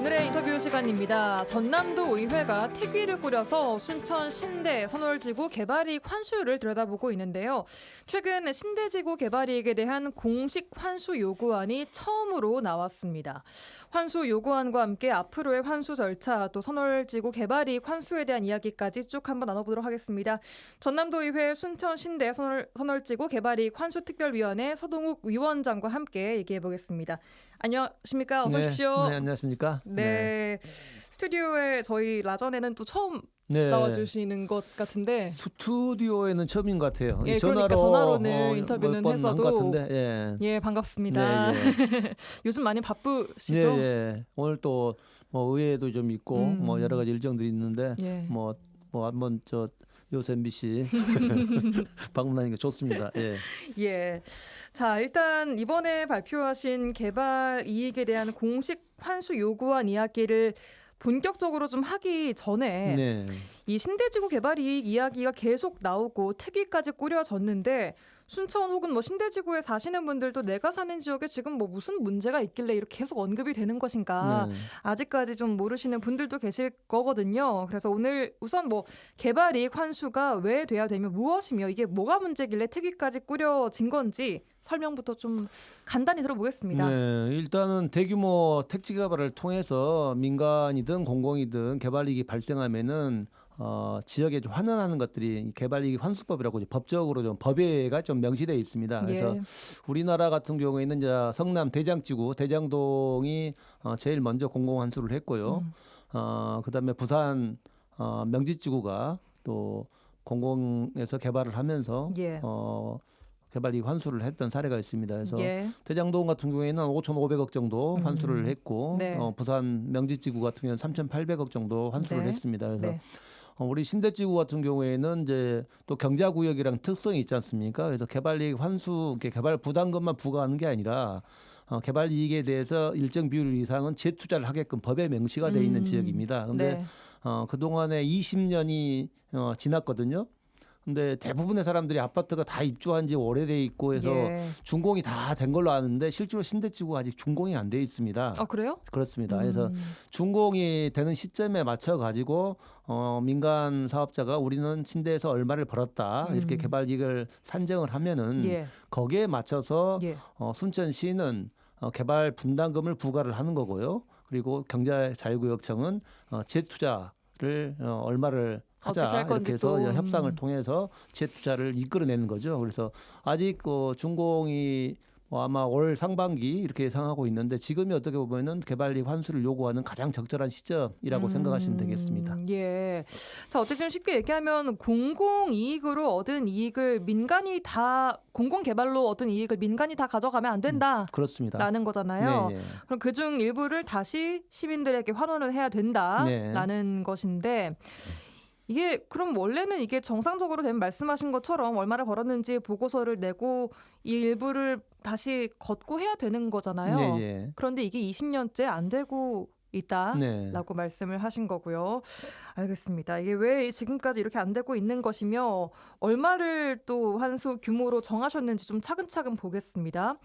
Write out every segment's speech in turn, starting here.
오늘의 인터뷰 시간입니다. 전남도 의회가 특위를 꾸려서 순천 신대 선월지구 개발이익 환수를 들여다보고 있는데요. 최근 신대지구 개발이익에 대한 공식 환수 요구안이 처음으로 나왔습니다. 환수 요구안과 함께 앞으로의 환수 절차, 또 선월지구 개발이익 환수에 대한 이야기까지 쭉 한번 나눠보도록 하겠습니다. 전남도 의회 순천 신대 선월지구 개발이익 환수특별위원회 서동욱 위원장과 함께 얘기해 보겠습니다. 안녕하십니까? 어서 오십시오. 네, 안녕하십니까? 네. 스튜디오에 저희 라전에는 또 처음 네. 나와주시는 것 같은데. 스튜디오에는 처음인 것 같아요. 예, 그러니까 전화로는 인터뷰는 몇번 해서도. 한 것 같은데, 예. 예, 반갑습니다. 네, 예. 요즘 많이 바쁘시죠? 예, 예. 오늘 또 뭐 의회도 좀 있고 뭐 여러 가지 일정들이 있는데 예. 뭐 한번 요새 MBC 방문하니까 좋습니다. 예. 예. 자, 일단 이번에 발표하신 개발 이익에 대한 공식 환수 요구안 이야기를 본격적으로 좀 하기 전에 네. 이 신대지구 개발 이익 이야기가 계속 나오고 특위까지 꾸려졌는데 순천 혹은 뭐 신대지구에 사시는 분들도 내가 사는 지역에 지금 뭐 무슨 문제가 있길래 이렇게 계속 언급이 되는 것인가 네. 아직까지 좀 모르시는 분들도 계실 거거든요. 그래서 오늘 우선 뭐 개발 이익 환수가 왜 돼야 되며 무엇이며 이게 뭐가 문제길래 특위까지 꾸려진 건지 설명부터 좀 간단히 들어보겠습니다. 네, 일단은 대규모 택지 개발을 통해서 민간이든 공공이든 개발 이익이 발생하면은 지역에 좀 환원하는 것들이 개발이익 환수법이라고 법적으로 좀 법에가 좀 명시되어 있습니다. 그래서 예. 우리나라 같은 경우에는 이제 성남 대장지구 대장동이 제일 먼저 공공 환수를 했고요. 그다음에 부산 명지지구가 또 공공에서 개발을 하면서 예. 개발이익 환수를 했던 사례가 있습니다. 그래서 예. 대장동 같은 경우에는 5,500억 정도 환수를 했고 네. 부산 명지지구 같은 경우는 3,800억 정도 환수를 네. 했습니다. 그래서 네. 우리 신대지구 같은 경우에는 이제 또 경자구역이랑 특성이 있지 않습니까? 그래서 개발이익 환수, 개발 부담금만 부과하는 게 아니라 개발 이익에 대해서 일정 비율 이상은 재투자를 하게끔 법에 명시가 되어 있는 지역입니다. 그런데 네. 그동안에 20년이 지났거든요. 근데 대부분의 사람들이 아파트가 다 입주한 지 오래돼 있고 해서 예. 준공이 다 된 걸로 아는데 실제로 신대지구가 아직 준공이 안 돼 있습니다. 아, 그래요? 그렇습니다. 그래서 준공이 되는 시점에 맞춰 가지고 민간 사업자가 우리는 신대에서 얼마를 벌었다 이렇게 개발 이익을 산정을 하면은 예. 거기에 맞춰서 예. 순천시는 개발 분담금을 부과를 하는 거고요. 그리고 경제자유구역청은 재투자를 얼마를 어떻게 하자 할 건지 이렇게 해서 또, 협상을 통해서 재투자를 이끌어내는 거죠. 그래서 아직 준공이 아마 올 상반기 이렇게 예상하고 있는데 지금이 어떻게 보면은 개발이익 환수를 요구하는 가장 적절한 시점이라고 생각하시면 되겠습니다. 예. 자, 어쨌든 쉽게 얘기하면 공공이익으로 얻은 이익을 민간이 다 공공개발로 얻은 이익을 민간이 다 가져가면 안 된다. 그렇습니다. 라는 거잖아요. 네, 네. 그럼 그중 일부를 다시 시민들에게 환원을 해야 된다라는 네. 것인데 이게 그럼 원래는 이게 정상적으로 되면 말씀하신 것처럼 얼마를 벌었는지 보고서를 내고 이 일부를 다시 걷고 해야 되는 거잖아요. 네, 네. 그런데 이게 20년째 안 되고 있다라고 네. 말씀을 하신 거고요. 알겠습니다. 이게 왜 지금까지 이렇게 안 되고 있는 것이며 얼마를 또 환수 규모로 정하셨는지 좀 차근차근 보겠습니다.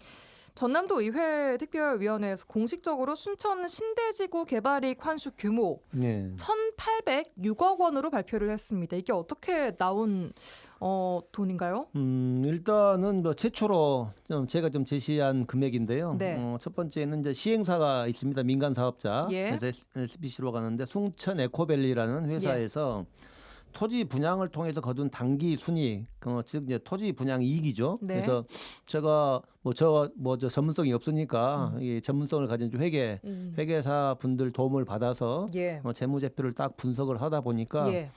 전남도 의회 특별위원회에서 공식적으로 순천 신대지구 개발이익 환수 규모 네. 1,806억 원으로 발표를 했습니다. 이게 어떻게 나온 돈인가요? 일단은 뭐 최초로 제가 좀 제시한 금액인데요. 네. 첫 번째는 이제 시행사가 있습니다. 민간 사업자. 예. 그래서 SBC로 가는데 숭천 에코밸리라는 회사에서 토지 분양을 통해서 거둔 단기 순이익, 즉 이제 토지 분양 이익이죠. 네. 그래서 제가 저 전문성이 없으니까 이 전문성을 가진 회계사 분들 도움을 받아서 예. 재무제표를 딱 분석을 하다 보니까 예.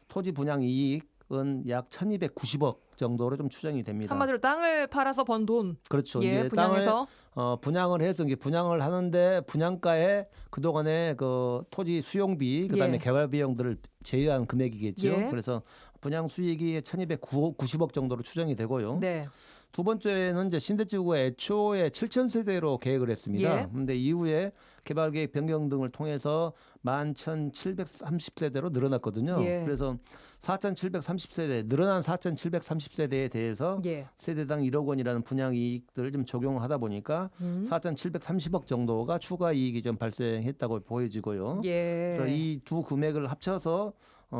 토지 분양 이익은 약 1,290억 정도로 좀 추정이 됩니다. 한마디로 땅을 팔아서 번 돈. 그렇죠. 예, 이제 분양해서. 땅을 분양을 해서 이게 분양을 하는데 분양가에 그동안의 그 토지 수용비 그다음에 예. 개발 비용들을 제외한 금액이겠죠. 예. 그래서 분양 수익이 1,290억 정도로 추정이 되고요. 네. 두 번째는 이제 신대지구가 애초에 7,000세대로 계획을 했습니다. 예. 근데 이후에 개발 계획 변경 등을 통해서 11,730세대로 늘어났거든요. 예. 그래서 4,730세대 늘어난 4,730세대에 대해서 예. 세대당 1억 원이라는 분양 이익들을 좀 적용하다 보니까 4,730억 정도가 추가 이익이 좀 발생했다고 보여지고요. 예. 그래서 이 두 금액을 합쳐서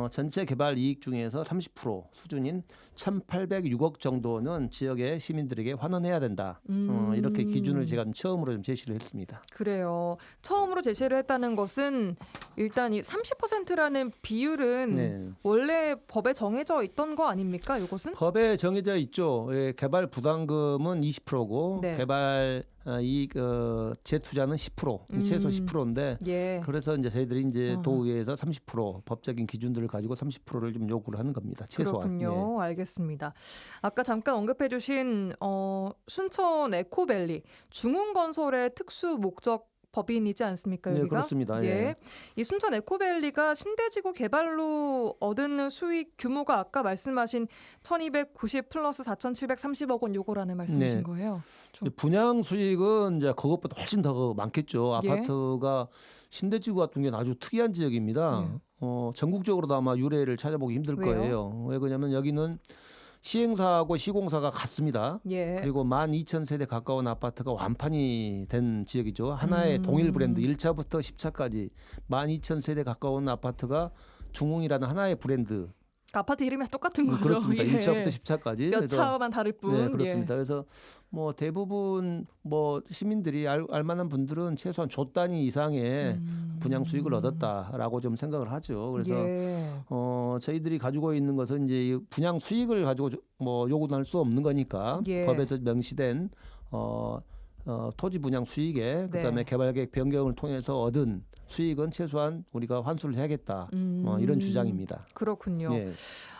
전체 개발 이익 중에서 30% 수준인 1,806억 정도는 지역의 시민들에게 환원해야 된다. 이렇게 기준을 제가 처음으로 좀 제시를 했습니다. 그래요. 처음으로 제시를 했다는 것은 일단 이 30%라는 비율은 네. 원래 법에 정해져 있던 거 아닙니까? 이것은? 법에 정해져 있죠. 예, 개발 부담금은 20%고 네. 개발 이익 재투자는 10%, 최소 10%인데 예. 그래서 이제 저희들이 이제 어허. 도의회에서 30% 법적인 기준들을 가지고 30%를 좀 요구를 하는 겁니다. 최소한. 그렇군요. 알겠습니다. 아까 잠깐 언급해주신 순천 에코밸리 중흥건설의 특수 목적 법인이지 않습니까? 네, 여기가? 그렇습니다. 예. 예. 이 순천 에코밸리가 신대지구 개발로 얻은 수익 규모가 아까 말씀하신 1,290 플러스 4,730억 원 요거라는 말씀이신 네. 거예요. 분양 수익은 이제 그것보다 훨씬 더 많겠죠. 예. 아파트가 신대지구 같은 경우는 아주 특이한 지역입니다. 전국적으로도 아마 유례를 찾아보기 힘들 왜요? 거예요. 왜 그러냐면 여기는 시행사하고 시공사가 같습니다. 예. 그리고 12,000세대 가까운 아파트가 완판이 된 지역이죠. 하나의 동일 브랜드 1차부터 10차까지 12,000세대 가까운 아파트가 중흥이라는 하나의 브랜드. 아파트 이름이 똑같은 거죠. 그렇습니다. 예. 1차부터 10차까지. 몇 차만 다를 뿐. 네, 그렇습니다. 그래서 뭐 대부분 뭐 시민들이 알 만한 분들은 최소한 조 단위 이상의 분양 수익을 얻었다라고 좀 생각을 하죠. 그래서 예. 저희들이 가지고 있는 것은 이제 이 분양 수익을 가지고 뭐 요구할 수 없는 거니까 예. 법에서 명시된 토지 분양 수익에 그다음에 네. 개발계획 변경을 통해서 얻은 수익은 최소한 우리가 환수를 해야겠다. 이런 주장입니다. 그렇군요. 예.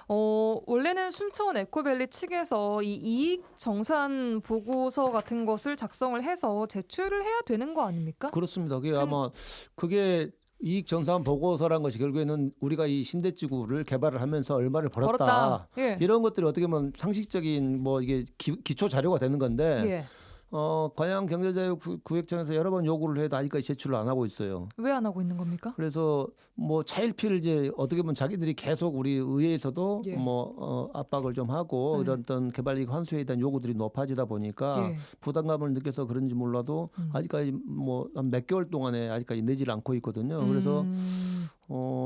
원래는 순천 에코밸리 측에서 이 이익 정산 보고서 같은 것을 작성을 해서 제출을 해야 되는 거 아닙니까? 그렇습니다. 그게 아마 그게 이익 정산 보고서란 것이 결국에는 우리가 이 신대지구를 개발을 하면서 얼마를 벌었다. 예. 이런 것들이 어떻게 보면 상식적인 뭐 이게 기초 자료가 되는 건데 예. 관양경제자유구역청에서 여러 번 요구를 해도 아직까지 제출을 안 하고 있어요. 왜 안 하고 있는 겁니까? 그래서 뭐 차일피일 이제 어떻게 보면 자기들이 계속 우리 의회에서도 예. 압박을 좀 하고 네. 이런 어떤 개발이익 환수에 대한 요구들이 높아지다 보니까 예. 부담감을 느껴서 그런지 몰라도 아직까지 뭐 한 몇 개월 동안에 아직까지 내지를 않고 있거든요. 그래서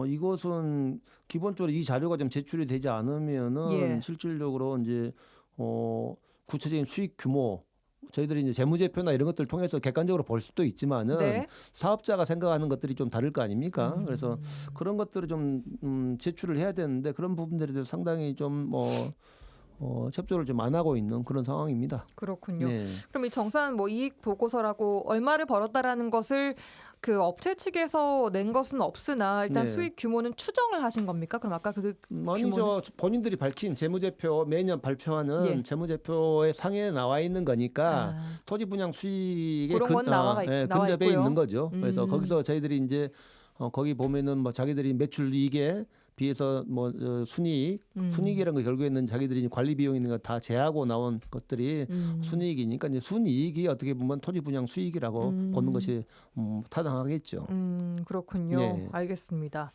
이것은 기본적으로 이 자료가 좀 제출이 되지 않으면은 예. 실질적으로 이제 구체적인 수익 규모 저희들이 이제 재무제표나 이런 것들을 통해서 객관적으로 볼 수도 있지만은 네. 사업자가 생각하는 것들이 좀 다를 거 아닙니까? 그래서 그런 것들을 좀 제출을 해야 되는데 그런 부분들에 대해서 상당히 좀 협조를 좀 안 하고 있는 그런 상황입니다. 그렇군요. 네. 그럼 이 정산 뭐 이익 보고서라고 얼마를 벌었다라는 것을 그 업체 측에서 낸 것은 없으나 일단 네. 수익 규모는 추정을 하신 겁니까? 그럼 아까 그 아니죠. 본인들이 밝힌 재무제표 매년 발표하는 예. 재무제표의 상에 나와 있는 거니까 토지 분양 수익에 그런 건 나와 근접해 있고요. 있는 거죠. 그래서 거기서 저희들이 이제 거기 보면은 뭐 자기들이 매출 이익에 비해서 뭐 순이익이라는 거 결국에는 자기들이 관리 비용 있는 거 다 제하고 나온 것들이 순이익이니까 이제 순이익이 어떻게 보면 토지 분양 수익이라고 보는 것이 타당하겠죠. 그렇군요. 예. 알겠습니다.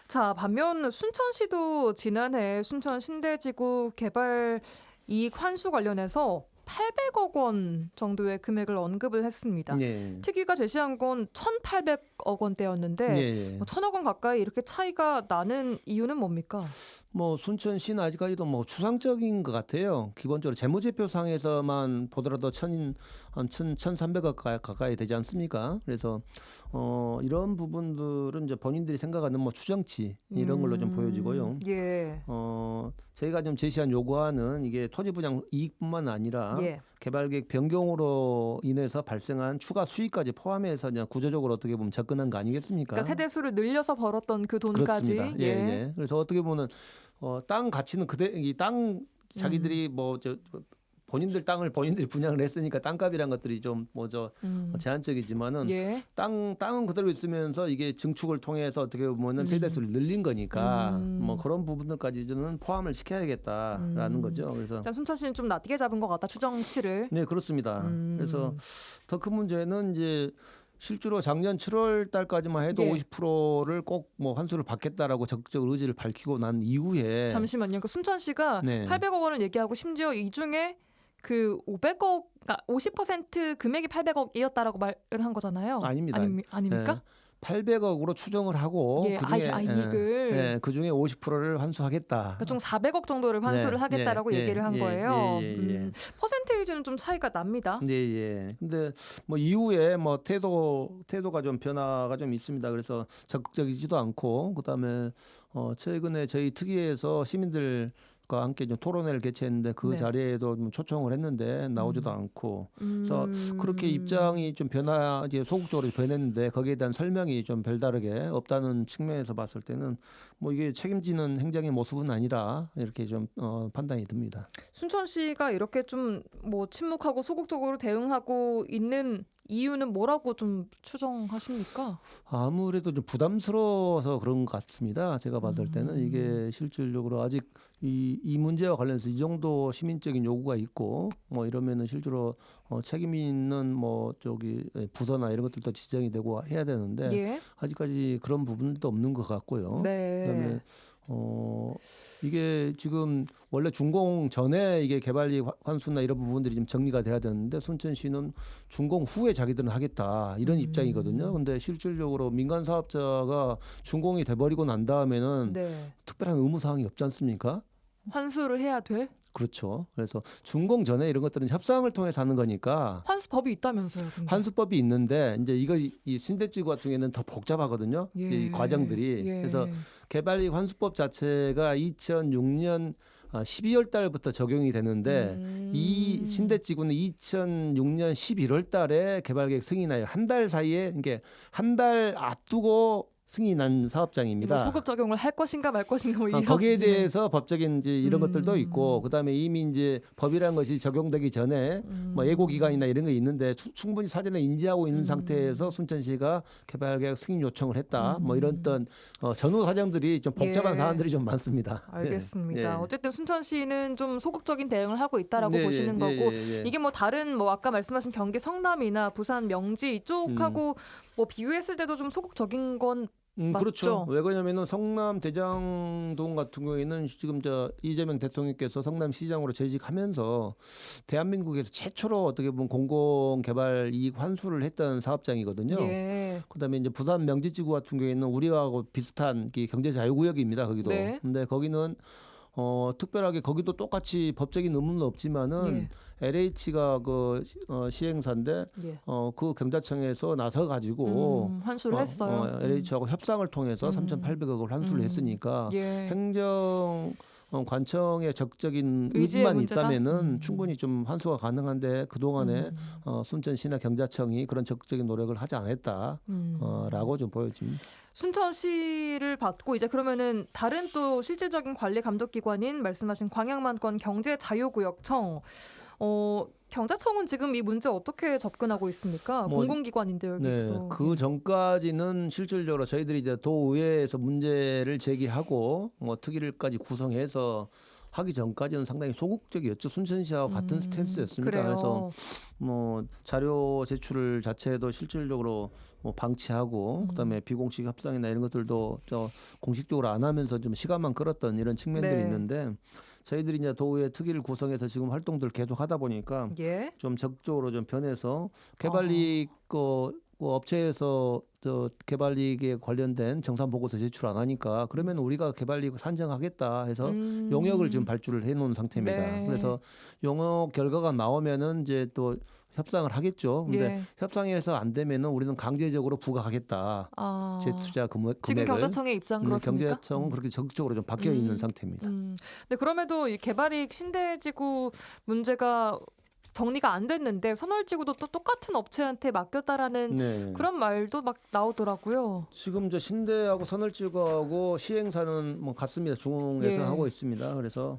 자, 반면 순천시도 지난해 순천 신대지구 개발 이익 환수 관련해서 800억 원 정도의 금액을 언급을 했습니다. 네. 특위가 제시한 건 1,800억 원대였는데 네. 1,000억 원 가까이 이렇게 차이가 나는 이유는 뭡니까? 뭐 순천시는 아직까지도 뭐 추상적인 것 같아요. 기본적으로 재무제표상에서만 보더라도 1,300억 가까이 되지 않습니까? 그래서 이런 부분들은 이제 본인들이 생각하는 뭐 추정치 이런 걸로 좀 보여지고요. 예. 저희가 좀 제시한 요구안은 이게 토지 분양 이익뿐만 아니라 예. 개발계획 변경으로 인해서 발생한 추가 수익까지 포함해서 그냥 구조적으로 어떻게 보면 접근한 거 아니겠습니까? 그러니까 세대 수를 늘려서 벌었던 그 돈까지. 그렇습니다. 예, 예. 그래서 어떻게 보면 땅 가치는 이 땅 자기들이 본인들 땅을 본인들이 분양을 했으니까 땅값이란 것들이 좀 뭐죠 제한적이지만은 예. 땅은 그대로 있으면서 이게 증축을 통해서 어떻게 보면은 세대수를 늘린 거니까 뭐 그런 부분들까지는 포함을 시켜야겠다라는 거죠. 그래서 일단 순천시는 좀 낮게 잡은 것 같다 추정치를. 네 그렇습니다. 그래서 더 큰 문제는 이제 실제로 작년 7월 달까지만 해도 예. 50%를 꼭 뭐 환수를 받겠다라고 적극적 의지를 밝히고 난 이후에 잠시만요. 그 순천시가 네. 800억 원을 얘기하고 심지어 이 중에 그 500억, 그러니까 50% 금액이 800억이었다라고 말을 한 거잖아요. 아닙니다. 아닙니까? 800억으로 추정을 하고 예, 그중에 이익을. 그중에 50%를 환수하겠다. 그러니까 총 400억 정도를 환수를 네, 하겠다라고 예, 얘기를 한 예, 거예요. 예. 퍼센테이지는 좀 차이가 납니다. 네, 예. 근데 뭐 이후에 뭐 태도가 좀 변화가 좀 있습니다. 그래서 적극적이지도 않고 그다음에 최근에 저희 특위에서 시민들과 함께 좀 토론회를 개최했는데 그 네. 자리에도 좀 초청을 했는데 나오지도 않고 그래서 그렇게 입장이 좀 이제 소극적으로 변했는데 거기에 대한 설명이 좀 별다르게 없다는 측면에서 봤을 때는 뭐 이게 책임지는 행정의 모습은 아니라 이렇게 좀 판단이 듭니다. 순천시가 이렇게 좀 뭐 침묵하고 소극적으로 대응하고 있는 이유는 뭐라고 좀 추정하십니까? 아무래도 좀 부담스러워서 그런 것 같습니다. 제가 봤을 때는 이게 실질적으로 아직 이 문제와 관련해서 이 정도 시민적인 요구가 있고 뭐 이러면은 실제로 책임 있는 뭐 저기 부서나 이런 것들도 지정이 되고 해야 되는데 예. 아직까지 그런 부분도 없는 것 같고요. 네. 그다음에 이게 지금 원래 준공 전에 이게 개발이익 환수나 이런 부분들이 좀 정리가 돼야 되는데 순천시는 준공 후에 자기들은 하겠다 이런 입장이거든요. 근데 실질적으로 민간 사업자가 준공이 돼버리고 난 다음에는 네. 특별한 의무 사항이 없지 않습니까? 환수를 해야 될 그렇죠. 그래서 준공 전에 이런 것들은 협상을 통해서 하는 거니까 환수법이 있다면서요. 근데. 환수법이 있는데 이제 이 신대지구 같은 경우에는 더 복잡하거든요. 예. 이 과정들이. 예. 그래서 개발이익 환수법 자체가 2006년 12월 달부터 적용이 되는데 이 신대지구는 2006년 11월 달에 개발계획 승인하여 한 달 사이에 이게 한 달 앞두고 승인한 사업장입니다. 이거 소급 적용을 할 것인가 말 것인가 뭐 이런. 거기에 대해서 법적인 이제 이런 것들도 있고 그다음에 이미 이제 법이라는 것이 적용되기 전에 뭐 예고 기간이나 이런 게 있는데 충분히 사전에 인지하고 있는 상태에서 순천시가 개발계획 승인 요청을 했다. 뭐 이런 어떤 전후 사정들이 좀 복잡한 예. 사안들이 좀 많습니다. 알겠습니다. 예. 어쨌든 순천시는 좀 소극적인 대응을 하고 있다라고 네, 보시는 예, 거고 예, 예. 이게 뭐 다른 뭐 아까 말씀하신 경기 성남이나 부산 명지 이쪽하고 뭐 비교했을 때도 좀 소극적인 건 맞죠? 그렇죠. 왜 그러냐면은 성남 대장동 같은 경우에는 지금 이재명 대통령께서 성남시장으로 재직하면서 대한민국에서 최초로 어떻게 보면 공공개발 이익 환수를 했던 사업장이거든요. 예. 그다음에 이제 부산 명지지구 같은 경우에는 우리하고 비슷한 경제 자유구역입니다. 거기도. 네. 근데 거기는 특별하게 거기도 똑같이 법적인 의무는 없지만은 LH가 시행사인데 예. 그 경자청에서 나서 가지고 환수를 했어요. LH하고 협상을 통해서 3,800억을 환수를 했으니까 예. 행정 관청의 적극적인 의지의 의지만 문제다? 있다면은 충분히 좀 환수가 가능한데 그 동안에 순천시나 경자청이 그런 적극적인 노력을 하지 않았다라고 좀 보여집니다. 순천시를 받고 이제 그러면은 다른 또 실질적인 관리 감독 기관인 말씀하신 광양만권 경제자유구역청 경자청은 지금 이 문제 어떻게 접근하고 있습니까? 공공기관인데 여기. 네, 그 전까지는 실질적으로 저희들이 이제 도의회에서 문제를 제기하고 특위를까지 구성해서 하기 전까지는 상당히 소극적이었죠. 순천시와 같은 스탠스였습니다. 그래요. 그래서 뭐 자료 제출 자체도 실질적으로 방치하고 그다음에 비공식 협상이나 이런 것들도 공식적으로 안 하면서 좀 시간만 끌었던 이런 측면들이 네. 있는데 저희들이 이제 도의회 특위를 구성해서 지금 활동들을 계속 하다 보니까 예. 좀 적극적으로 좀 변해서 개발이익 업체에서 개발이익에 관련된 정산 보고서 제출 안 하니까 그러면 우리가 개발이익 산정하겠다 해서 용역을 지금 발주를 해놓은 상태입니다. 네. 그래서 용역 결과가 나오면은 이제 또 협상을 하겠죠. 근데 예. 협상에서 안 되면은 우리는 강제적으로 부과하겠다. 재투자 금액을. 지금 경자청의 입장 그렇습니까? 경자청은 그렇게 적극적으로 좀 바뀌어 있는 상태입니다. 네, 그럼에도 이 개발이익 신대지구 문제가 정리가 안 됐는데 선월지구도 또 똑같은 업체한테 맡겼다라는 네. 그런 말도 막 나오더라고요. 지금 저 신대하고 선월지구하고 시행사는 뭐 같습니다. 중에서 예. 하고 있습니다. 그래서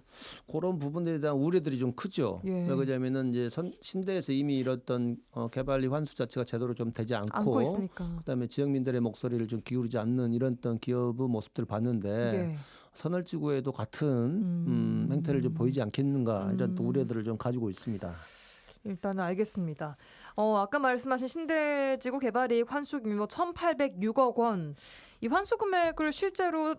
그런 부분에 대한 우려들이 좀 크죠. 예. 왜 그러냐면은 이제 신대에서 이미 이뤘던 개발리 환수 자체가 제대로 좀 되지 안고 않고, 있으니까. 그다음에 지역민들의 목소리를 좀 기울이지 않는 이런 어떤 기업의 모습들을 봤는데 예. 선월지구에도 같은 행태를 좀 보이지 않겠는가 이런 또 우려들을 좀 가지고 있습니다. 일단은 알겠습니다. 아까 말씀하신 신대지구 개발이익 환수 규모 1,806억 원. 이 환수 금액을 실제로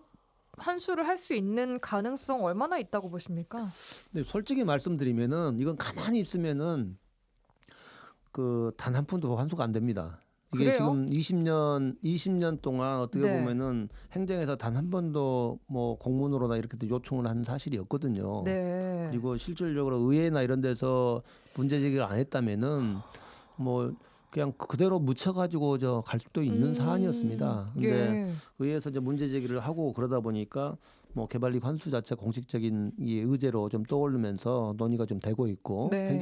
환수를 할 수 있는 가능성 얼마나 있다고 보십니까? 근데 솔직히 말씀드리면은 이건 가만히 있으면은 그 단 한 푼도 환수가 안 됩니다. 이게 그래요? 지금 20년 동안 어떻게 네. 보면은 행정에서 단 한 번도 뭐 공문으로나 이렇게 요청을 한 사실이 없거든요. 네. 그리고 실질적으로 의회나 이런 데서 문제 제기를 안 했다면은 뭐 그냥 그대로 묻혀가지고 저 갈 수도 있는 사안이었습니다. 근데 예. 의회에서 이제 문제 제기를 하고 그러다 보니까 뭐 개발이익 환수 자체 공식적인 이 의제로 좀 떠오르면서 논의가 좀 되고 있고, 네.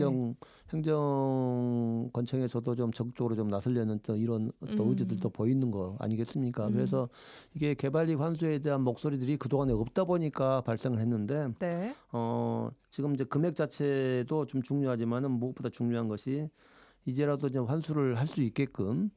행정권청에서도 좀 적극적으로 좀 나서려는 또 이런 또 의제들도 보이는 거 아니겠습니까? 그래서 이게 개발이익 환수에 대한 목소리들이 그동안에 없다 보니까 발생을 했는데, 네. 지금 이제 금액 자체도 좀 중요하지만은 무엇보다 중요한 것이 이제라도 좀 환수를 할 수 있게끔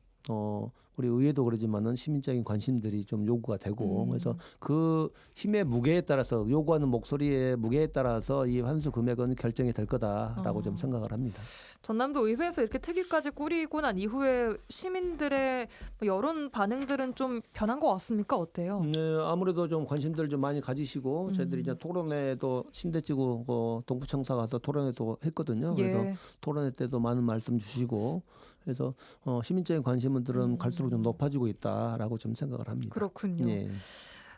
우리 의회도 그러지만은 시민적인 관심들이 좀 요구가 되고, 그래서 그 힘의 무게에 따라서 요구하는 목소리의 무게에 따라서 이 환수 금액은 결정이 될 거다라고 좀 생각을 합니다. 전남도 의회에서 이렇게 특위까지 꾸리고 난 이후에 시민들의 여론 반응들은 좀 변한 것 같습니까? 어때요? 네, 아무래도 좀 관심들 좀 많이 가지시고 저희들이 이제 토론회도 신대지구 동부청사 가서 토론회도 했거든요. 그래서 예. 토론회 때도 많은 말씀 주시고, 그래서 시민적인 관심들은 갈수록 좀 높아지고 있다라고 좀 생각을 합니다. 그렇군요. 예.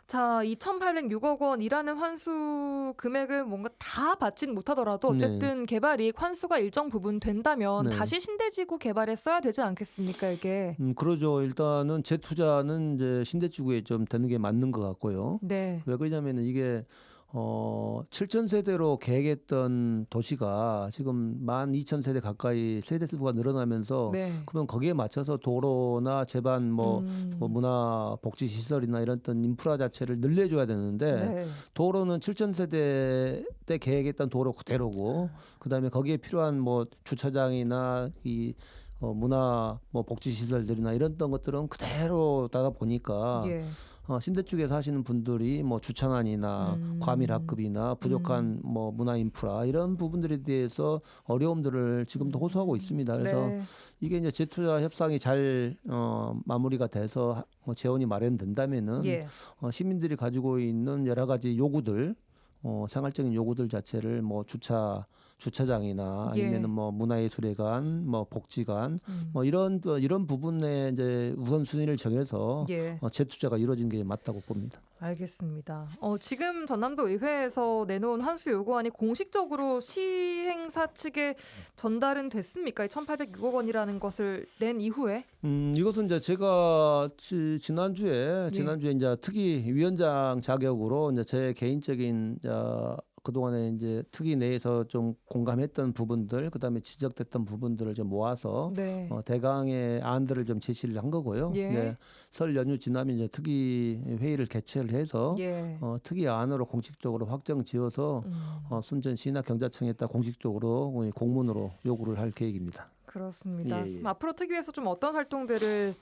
자, 2,806억 원이라는 환수 금액을 뭔가 다 받진 못하더라도 어쨌든 개발이익 환수가 일정 부분 된다면 네. 다시 신대지구 개발에 써야 되지 않겠습니까, 이게? 그러죠. 일단은 재투자는 이제 신대지구에 좀 되는 게 맞는 것 같고요. 네. 왜 그러냐면은 이게 7,000세대로 계획했던 도시가 지금 12,000세대 가까이 세대 수가 늘어나면서, 네. 그러면 거기에 맞춰서 도로나 제반 뭐 문화 복지 시설이나 이런 어떤 인프라 자체를 늘려줘야 되는데, 네. 도로는 7,000세대 때 계획했던 도로 그대로고, 그다음에 거기에 필요한 뭐 주차장이나 이 문화 뭐 복지 시설들이나 이런 것들은 그대로다가 보니까 예. 신대 쪽에서 하시는 분들이 뭐 주차난이나 과밀 학급이나 부족한 뭐 문화 인프라 이런 부분들에 대해서 어려움들을 지금도 호소하고 있습니다. 그래서 네. 이게 이제 재투자 협상이 잘 마무리가 돼서 뭐 재원이 마련된다면은 예. 시민들이 가지고 있는 여러 가지 요구들, 생활적인 요구들 자체를 뭐 주차장이나 예. 아니면은 뭐 문화예술회관, 뭐 복지관, 뭐 이런 부분에 이제 우선순위를 정해서 예. 재투자가 이루어진 게 맞다고 봅니다. 알겠습니다. 지금 전남도 의회에서 내놓은 환수 요구안이 공식적으로 시행사 측에 전달은 됐습니까? 이 1,806억 원이라는 것을 낸 이후에? 이것은 이제 제가 지난주에 이제 특위 위원장 자격으로 이제 제 개인적인 그동안에 이제 특위 내에서 좀 공감했던 부분들, 그다음에 지적됐던 부분들을 좀 모아서 네. 대강의 안들을 좀 제시를 한 거고요. 예. 네, 설 연휴 지나면 이제 특위 회의를 개최를 해서 예. 특위 안으로 공식적으로 확정 지어서 순천시나 경자청에다 공식적으로 공문으로 요구를 할 계획입니다. 그렇습니다. 예, 예. 앞으로 특위에서 좀 어떤 활동들을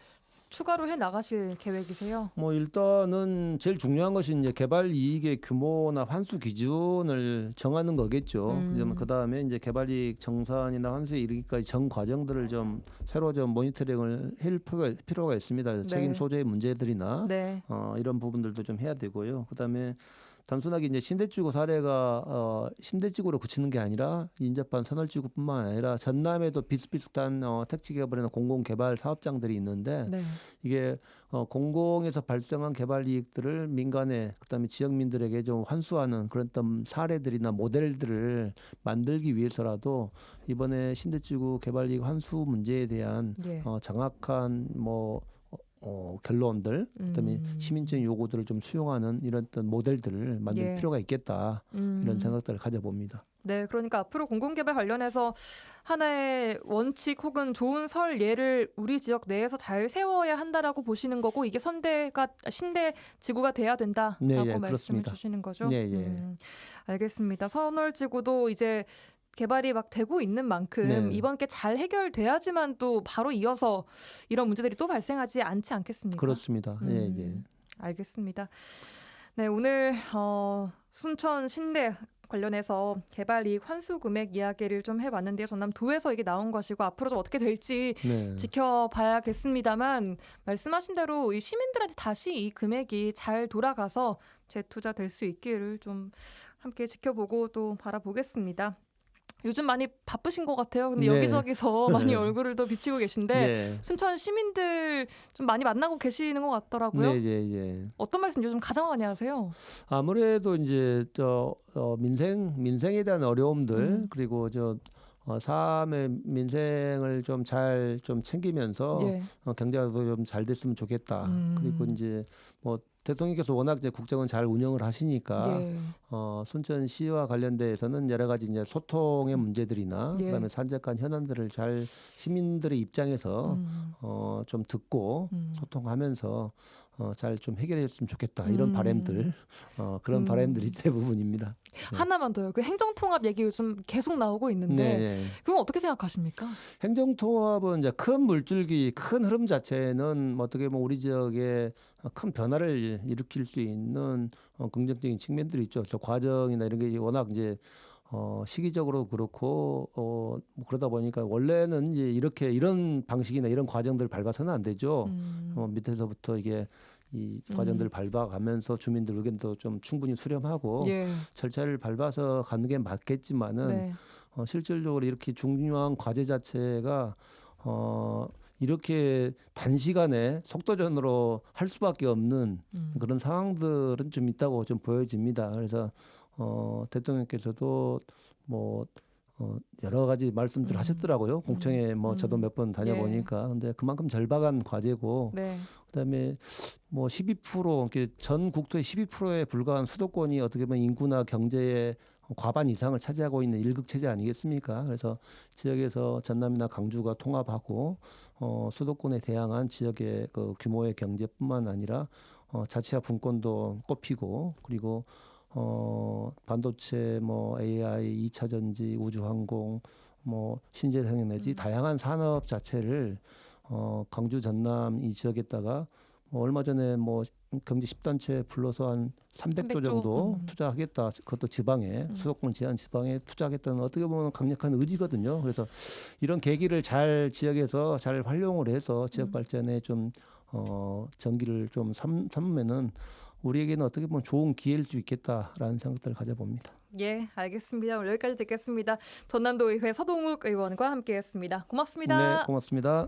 추가로 해 나가실 계획이세요? 뭐 일단은 제일 중요한 것이 이제 개발 이익의 규모나 환수 기준을 정하는 거겠죠. 그 다음에 이제 개발 이익 정산이나 환수에 이르기까지 전 과정들을 좀 새로 좀 모니터링을 할 필요가 있습니다. 그래서 책임 소재의 문제들이나 네. 이런 부분들도 좀 해야 되고요. 그 다음에 단순하게 이제 신대지구 사례가 신대지구로 그치는 게 아니라 인접한 선월지구뿐만 아니라 전남에도 비슷비슷한 택지개발이나 공공개발 사업장들이 있는데 네. 이게 공공에서 발생한 개발 이익들을 민간에 그다음에 지역민들에게 좀 환수하는 그런 어떤 사례들이나 모델들을 만들기 위해서라도 이번에 신대지구 개발 이익 환수 문제에 대한 예. 정확한 뭐 결론들, 그다음에 시민적인 요구들을 좀 수용하는 이런 어떤 모델들을 만들 예. 필요가 있겠다. 이런 생각들을 가져봅니다. 네, 그러니까 앞으로 공공개발 관련해서 하나의 원칙 혹은 좋은 설 예를 우리 지역 내에서 잘 세워야 한다라고 보시는 거고 이게 신대 지구가 돼야 된다라고 네, 예, 말씀을 그렇습니다. 주시는 거죠. 네, 예. 알겠습니다. 선월지구도 이제 개발이 막 되고 있는 만큼 네. 이번 게 잘 해결돼야지만 또 바로 이어서 이런 문제들이 또 발생하지 않지 않겠습니까? 그렇습니다. 예, 예. 알겠습니다. 네, 오늘 순천 신대 관련해서 개발 이익 환수 금액 이야기를 좀 해봤는데요. 전남도에서 이게 나온 것이고 앞으로 좀 어떻게 될지 네. 지켜봐야겠습니다만 말씀하신 대로 이 시민들한테 다시 이 금액이 잘 돌아가서 재투자될 수 있기를 좀 함께 지켜보고 또 바라보겠습니다. 요즘 많이 바쁘신 것 같아요. 근데 네. 여기저기서 많이 얼굴을 또 비치고 계신데 네. 순천 시민들 좀 많이 만나고 계시는 것 같더라고요. 네, 예, 예. 어떤 말씀 요즘 가장 많이 하세요? 아무래도 이제 민생에 대한 어려움들 그리고 사람의 민생을 좀 잘 챙기면서 예. 경제가 좀 잘 됐으면 좋겠다. 그리고 이제 뭐 대통령께서 워낙 이제 국정은 잘 운영을 하시니까 예. 순천시와 관련돼서는 여러 가지 이제 소통의 문제들이나 예. 그다음에 산적한 현안들을 잘 시민들의 입장에서 좀 듣고 소통하면서 잘 좀 해결했으면 좋겠다. 이런 바람들 그런 바람들이 대부분입니다. 하나만 더요. 그 행정통합 얘기 요즘 계속 나오고 있는데 네. 그건 어떻게 생각하십니까? 행정통합은 이제 큰 물줄기, 큰 흐름 자체는 뭐 어떻게 보면 우리 지역에 큰 변화를 일으킬 수 있는 긍정적인 측면들이 있죠. 또 과정이나 이런 게 워낙 이제 시기적으로 그렇고 뭐 그러다 보니까 원래는 이제 이런 방식이나 이런 과정들을 밟아서는 안 되죠. 밑에서부터 이게 이 과정들을 밟아가면서 주민들 의견도 좀 충분히 수렴하고 예. 절차를 밟아서 가는 게 맞겠지만은 네. 실질적으로 이렇게 중요한 과제 자체가 이렇게 단시간에 속도전으로 할 수밖에 없는 그런 상황들은 좀 있다고 좀 보여집니다. 그래서 대통령께서도 뭐 여러 가지 말씀들 하셨더라고요. 공청회 뭐 저도 몇 번 다녀보니까. 근데 그만큼 절박한 과제고 네. 그다음에 뭐 12% 이렇게 전 국토의 12%에 불과한 수도권이 어떻게 보면 인구나 경제의 과반 이상을 차지하고 있는 일극 체제 아니겠습니까? 그래서 지역에서 전남이나 강주가 통합하고 수도권에 대항한 지역의 그 규모의 경제뿐만 아니라 자치와 분권도 꼽히고 그리고 반도체, 뭐 AI, 2차 전지, 우주항공, 뭐 신재생에너지 내지 다양한 산업 자체를 강주 전남 이 지역에다가 얼마 전에 뭐 경제 10단체 불러서 한 300조 정도 투자하겠다. 그것도 지방에 수도권 제한 지방에 투자하겠다는 어떻게 보면 강력한 의지거든요. 그래서 이런 계기를 잘 지역에서 잘 활용을 해서 지역 발전에 좀 전기를 좀 삼으면은 우리에게는 어떻게 보면 좋은 기회일 수 있겠다라는 생각들을 가져봅니다. 예, 알겠습니다. 오늘 여기까지 듣겠습니다. 전남도의회 서동욱 의원과 함께했습니다. 고맙습니다. 네, 고맙습니다.